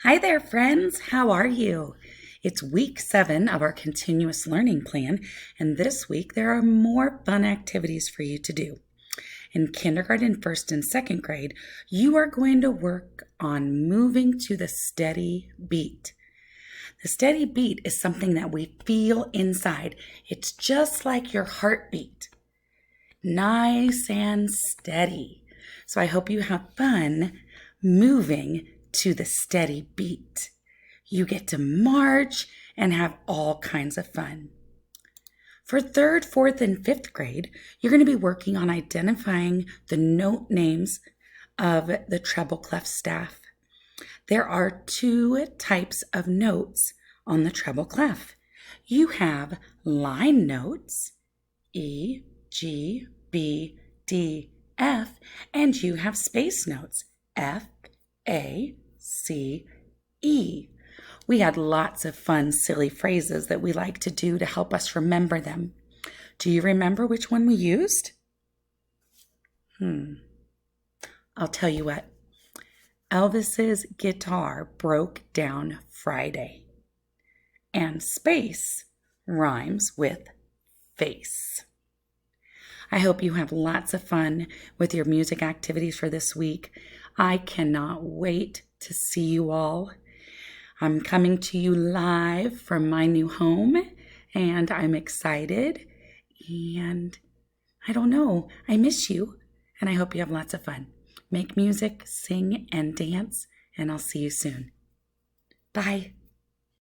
Hi there, friends. How are you? It's week 7 of our continuous learning plan, and this week there are more fun activities for you to do. In kindergarten, first and second grade, you are going to work on moving to the steady beat. The steady beat is something that we feel inside. It's just like your heartbeat, nice and steady. So I hope you have fun moving to the steady beat. You get to march and have all kinds of fun. For third, fourth, and fifth grade, you're going to be working on identifying the note names of the treble clef staff. There are 2 types of notes on the treble clef. You have line notes, E, G, B, D, F, and you have space notes, F, A, C, E. We had lots of fun, silly phrases that we like to do to help us remember them. Do you remember which one we used? I'll tell you what. Elvis's guitar broke down Friday. And space rhymes with face. I hope you have lots of fun with your music activities for this week. I cannot wait to see you all. I'm coming to you live from my new home, and I'm excited. And I don't know, I miss you, and I hope you have lots of fun. Make music, sing, and dance, and I'll see you soon. Bye.